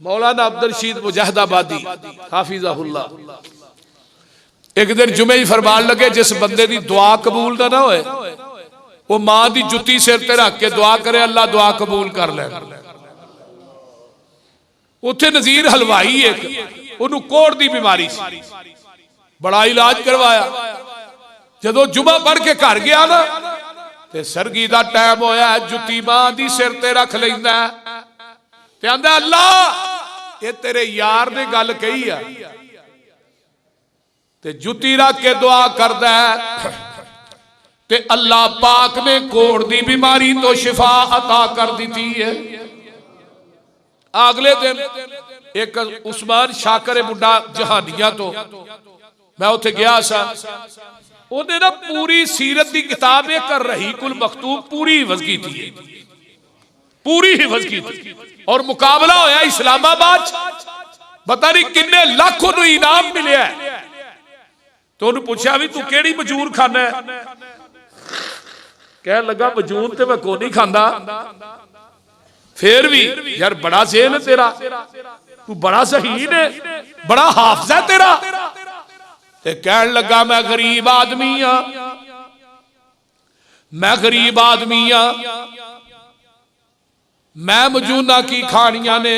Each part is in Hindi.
मौलाना अब्दुल रशीद मुजाहिदाबादी हाफिज़हुल्लाह एक दिन जुमे ही फरमान लगे, जिस बंदे की दुआ कबूल ना होए वो मां की जुत्ती सिर ते रख के दुआ करे, अल्लाह दुआ कबूल कर ले। उत्थे नज़ीर हलवाई एक उन्होंने कोढ़ की बीमारी सी, बड़ा इलाज करवाया। जदों जुमा पढ़ के घर गया ना ते सरगी का टाइम होया, जुत्ती मां की सिर ते रख लैंदा ते आंदा अल्लाह ये तेरे यार ने गल कही आ, ते जुत्ती रख के दुआ करदा ते अल्लाह पाक ने कोढ़ की बीमारी तो शिफा अता कर दी है। अगले दिन एक उस्मान शाकर मुंडा जहानिया तो मैं उथे गया सा, उन्हें ना पूरी सीरत की किताब कर रही कुल मखतूब पूरी हिफज की थी, पूरी हिफज की थी। और मुकाबला होया इस्लामाबाद, पता नहीं किन्ने लाख उन्हें इनाम मिले। तो उन्हें पूछा भी तू केड़ी मजूर खाना है, कह लगा मजूर तो मैं को नहीं खांदा, फिर भी यार बड़ा ज़हन है तेरा, तू बड़ा शहीन है, बड़ा हाफिज़ है तेरा। ते कहन लगा मैं गरीब आदमी हाँ, मैं गरीब आदमी हाँ, मैं मजूना की खानियां ने,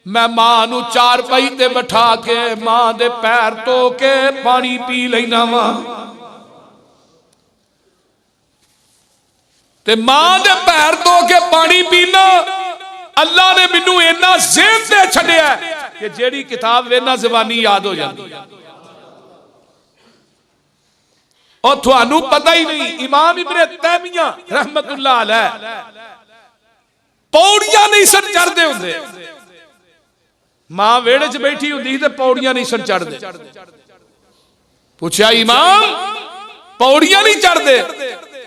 मैं मां नू चार पाई ते बैठा के मां दे पैर धो के पानी पी लेना वा, ते मां दे पैर धो के पानी पीना। अल्लाह ने मैनू इन्ना ज़हन ते छड्डिया कि जेड़ी किताब वेना ज़बानी याद हो जाती। और थानू पता ही नहीं, इमाम इब्ने तैमिया रहमतुल्लाह अलैह पौड़ियां नहीं सन चढ़ते होंदे, मां वेड़े च बैठी होंदी ते पौड़ियां नहीं सन चढ़ते। पूछा इमाम पौड़ियां नहीं चढ़ते,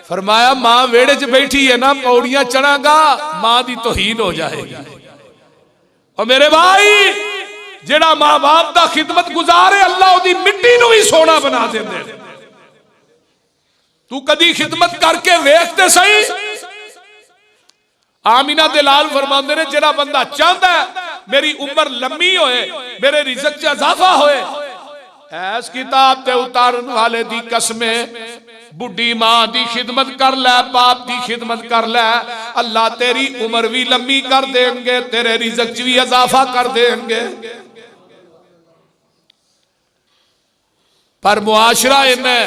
फरमाया मां वेड़े च बैठी है ना, पौड़ियां चढ़ागा मां की तौहीन हो जाएगी। और मेरे भाई जेड़ा मां बाप का खिदमत गुजार है, अल्लाह उदी मिट्टी नू भी सोना बना देंदे। तू कदी खिदमत करके वेखते सही। आमीना दे लाल फरमांदे ने जेड़ा बंदा चाहता है मेरी उम्र लंबी होए, मेरे रिज़्क च इजाफा होए, ऐस किताब ते उतारन वाले दी कसमे बुढ़ी मां दी खिदमत कर लै, बाप दी खिदमत कर लै, अल्लाह तेरी उम्र भी लंबी कर देंगे, तेरे रिज़्क च भी इजाफा कर देंगे। पर मुआशरा इन्हें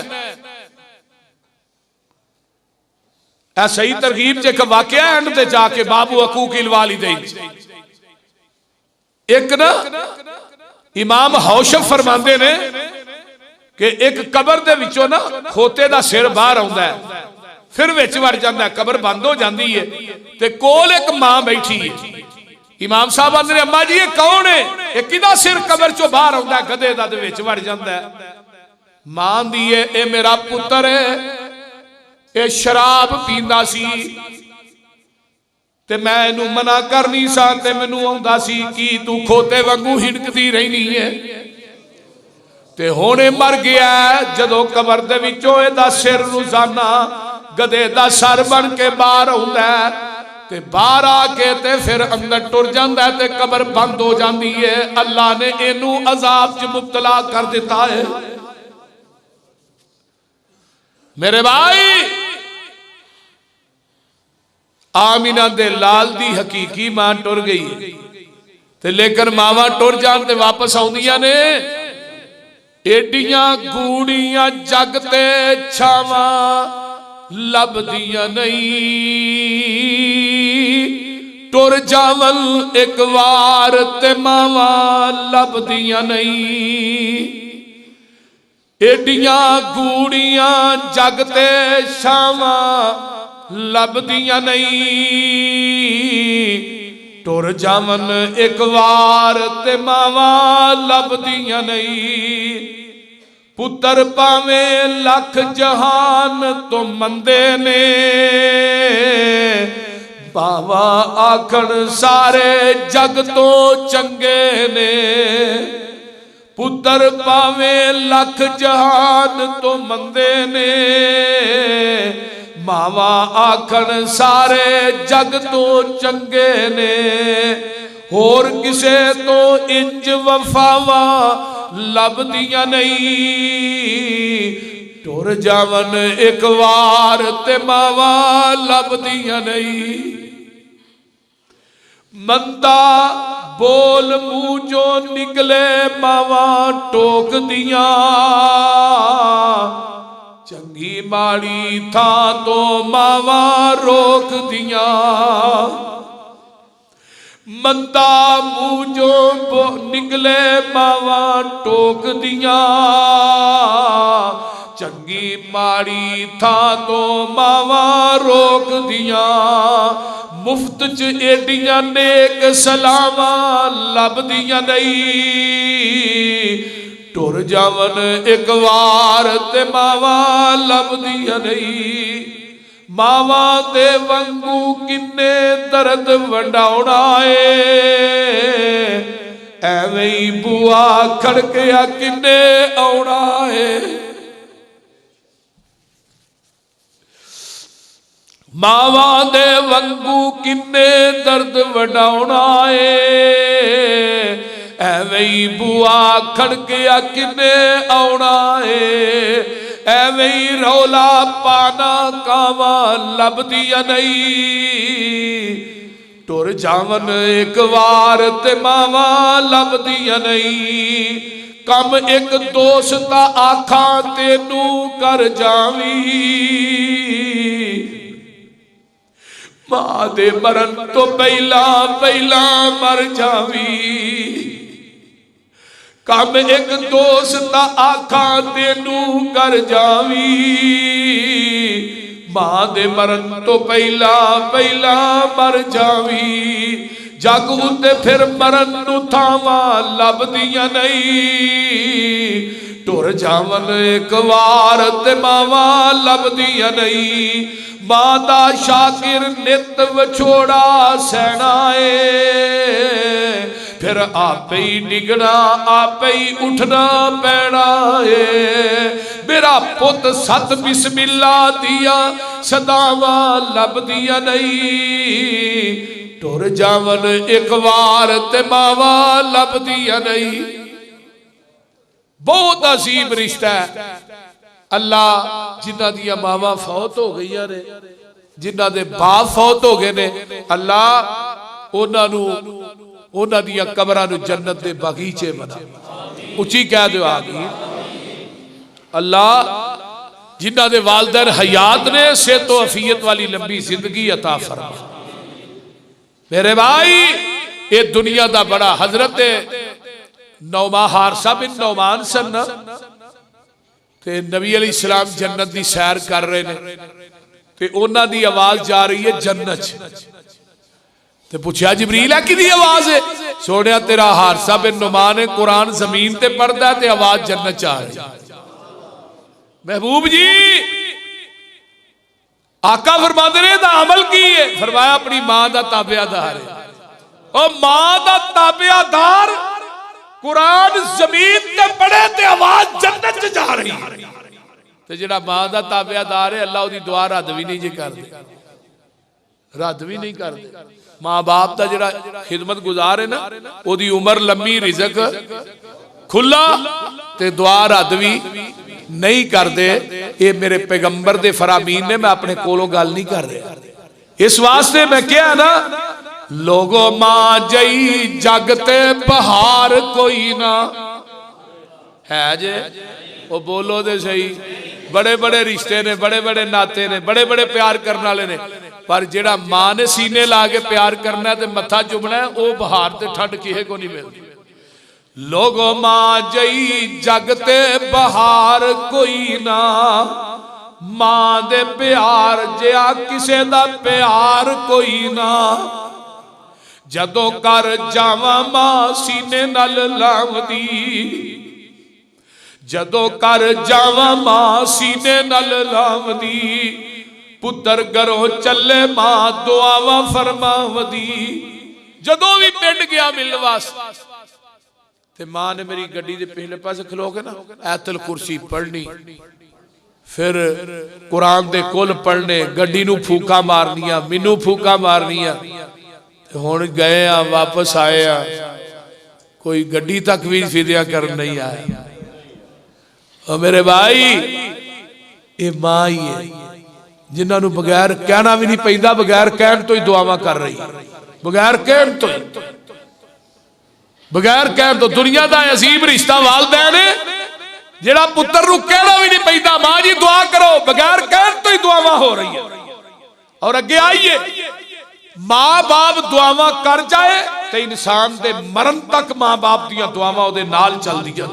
ऐसा ही तरगीब च एक वाकया एंड ते जाके बाबू हकूकिल वालिदैन एक ना इमाम हौशफ फरमांदे ने कि एक कबर दे विचों ना खोते दा सिर बाहर आउंदा है, फिर विच वड़ जांदा है, कबर बंद हो जांदी है ते कोल एक मां बैठी है। इमाम साहब आंदे ने अम्मा जी ये कौन है, ये किदा सिर कबर चों बाहर आउंदा है, गधे दा ते विच वड़ जांदा है। मां दी है ए मेरा पुत्र है, ये शराब पींदा सी ते मैं इनू मना करनी सा ते मैनू आउंदा सी कि तू खोते वांगू हिड़कदी रहनी है, ते हुणे मर गया। जदों कबर दे विचों इहदा सिर रोजाना गधे दा सर बन के बाहर आउंदा है ते बाहर आके ते फिर अंदर टुर जांदा है ते कबर बंद हो जाती है। अल्लाह ने इनू अजाब च मुब्तला कर दिता है। मेरे भाई आमीना दे लाल दी हकीकी मां टुर गई ते लेकिन मावा टुर जान ते वापस आउंदियां ने, एडियां गूड़ियां जग ते छावां लभदियां नहीं, टुर जावन एक वार ते मावा लभदियां नहीं। एडियां गूड़ियां जग ते छावां लभदियां नहीं, टुर जावन एक वार ते मावा लभदियां नहीं। पुत्र पावें लख जहान तो मंदे ने, बावा आखण सारे जग तो चंगे ने। पुत्र पावें लख जहान तो मंदे ने, मावा आखण सारे जग तो चंगे ने। होर किसे तो इंज वफावा लभदियां नहीं, टुर जावन एक वार ते मावा लभदियां नहीं। मंदा बोल मुंह जो निकले मावा टोक दियां, चंगी माड़ी था तो मावा रोक दियां। मंदा मुंह जो निकले मावा टोक दियां, चंगी माड़ी था तो मावा रोक दियां। मुफ्त च एडियां नेक सलावा लभदियां नहीं, टुर जावन एक वार ते मावा लभदियां नहीं। मावा दे वंगू किन्ने दर्द वंडाउणा है, एवें ही बुआ खड़किया किन्ने आउणा है। मावा दे वंगू किन्ने दर्द वंडाउणा है, एवें ही बुआ खड़किया किन्ने आउणा है। एवें ही रौला पाना कावा लभदियां नहीं, टुर जावन एक वार ते मावा लभदियां नहीं। कम एक दोस्त आखा तेनू कर जावी, मां दे मरन तो पहला पहला मर जावी। कम एक दोस्त आखा तेनू कर जावी, मां दे मरन तो पहला पहला मर जावी। जग उत्ते फिर मरन नू थावा लभदियां नहीं, टुर जावन एक वार ते मावा लभदियां नहीं। मां दा शाकिर नित विछोड़ा सहना है, फिर आपे ही डिगना आपे ही उठना पैना है। मेरा पुत सत बिस्मिल्ला दिया सदावा लभदियां नहीं, टुर जावन एक वार ते मावा लभदियां नहीं। बहुत अजीब रिश्ता है। अल्लाह जिन्हां दियां मावां फौत हो गई ने, जिन्हां दे बाप फौत हो गए ने, अल्लाह उन्हां नू उन्हां दियां कबरां नू जन्नत दे बगीचे बना। उची कह दो आमीन। अल्लाह जिन्हां दे वालिदैन हयात ने, से तो अफियत वाली लंबी जिंदगी अता फरमा। मेरे भाई ये दुनिया दा बड़ा हजरत नौमा हारसा बिन नौमान सन ना, ते नबी अलैहिस्सलाम जन्नत दी सैर कर रहे ने, ते उन्हां दी आवाज जा रही है जन्नत। ते पूछा जिबरील है किदी आवाज है? सोनिया तेरा हारसा बिन नुमान है, कुरान जमीन ते पढ़दा है ते आवाज जन्नत च आ रही। महबूब जी आका फरमाते ने दा अमल की है? फरमाया अपनी मां दा ताबेदार है। और मां दा ताबेदार कुरान जमीन ते पढ़े ते आवाज जन्नत च जा रही है। ते जेड़ा मां दा ताबेदार है, अल्लाह ओदी दुआ रद्द भी नहीं जी करदे, रद्द भी नहीं करदे। मां बाप दा जेड़ा खिदमत गुजार है ना, ओदी उम्र लंबी, रिज़क खुला, ते दुआ रद्द भी नहीं करदे। ये मेरे पैगंबर दे फरामीन ने, मैं अपने कोलों गल नहीं कर रहा। इस वास्ते मैं क्या ना, लोगो मां जई जगते बहार कोई ना है जे। वो बोलो दे सही, बड़े बड़े रिश्ते ने, बड़े बड़े नाते ने, बड़े बड़े प्यार करने वाले ने, पर जेड़ा मां ने सीने ला के प्यार करना है ते मत्था चुमना है, वो बहार ते ठंड किसे को नहीं मिलती। लोगो मां जई जगते बहार कोई ना, मां दे प्यार जिया किसे दा प्यार कोई ना। जदों कर जावा मां सीने नाल लावदी, जदों कर जावा मां सीने नाल लावदी। पुत्र घरों चले मां दुआवा फरमावदी। जदों भी पिंड गया मिलने वास्ते, ते मां ने मेरी गड्डी दे पिछले पासे खलो के ना आयतुल कुर्सी पढ़नी, फिर कुरान दे कुल पढ़ने, गड्डी नू फूका मारनिया, मैनू फूका मारनिया। हुण गए आ वापस आए आ, कोई गड्डी तक भी फिदिया कर नहीं आया। और मेरे भाई ये मां ही है जिन्होंने बगैर कहना भी नहीं पैंदा, बगैर कहन तो ही दुआवां कर रही, बगैर कहन तो ही, बगैर कहन तो। दुनिया का अजीब रिश्ता वालदैन है जेड़ा पुत्र नूं कहना भी नहीं पैंदा, मां जी दुआ करो, बगैर कहन तो ही दुआवां हो रही है। और अगे आइए, मां बाप दुआवां कर जाए तो इंसान के मरण तक मां बाप दी दुआवां उहदे नाल चलदियां।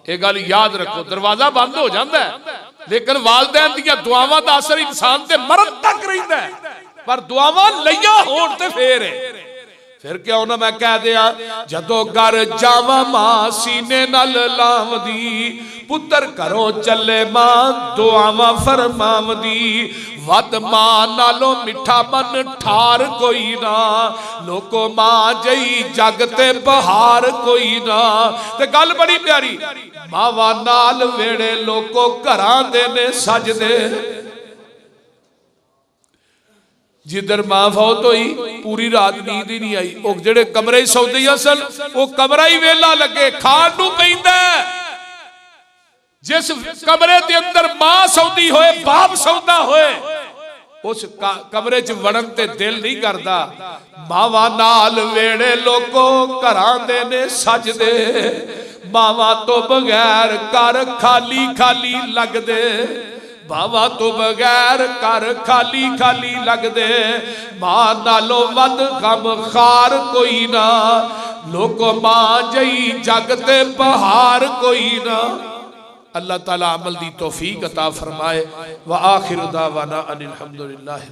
ये गल याद रखो, दरवाजा बंद हो जाता है लेकिन वालदैन दी दुआवां दा असर इंसान के मरण तक रहिंदा है, पर दुआवां लईयां होण ते फेर है। फिर क्यों ना मैं कह दिया, जदों घर जावा मां सीने नाल लावदी, पुत्र घरों चले मां दुआवां फरमावदी। वद मां नालों मिठा मन ठार कोई ना, लोको मां जई जग ते बहार कोई ना। ते गल बड़ी प्यारी, मावा नाल वेड़े लोको घरां दे ने सजदे। जिधर मां फौत हुई पूरी रात नींद ही नहीं आई, वो जेड़े कमरे सौंदियां सन वो कमरा ही वेला लगे, खाण नूं पैंदा। जिस कमरे के अंदर मां सौंदी होए, बाप सौंदा होए, उस कमरे च वड़न ते दिल नहीं करता। मावा नाल वेड़े लोको घरां दे ने सजदे, मावा तो बगैर घर खाली खाली लगदे। मावा तो बगैर कर खाली खाली लगदे, मां नालों वध गम खार कोई ना, लोको मां जई जग ते बहार कोई ना। अल्लाह ताला अमल दी तौफीक अता फरमाए। व आखिर दावाना अनिल हम्दुलिल्लाहि।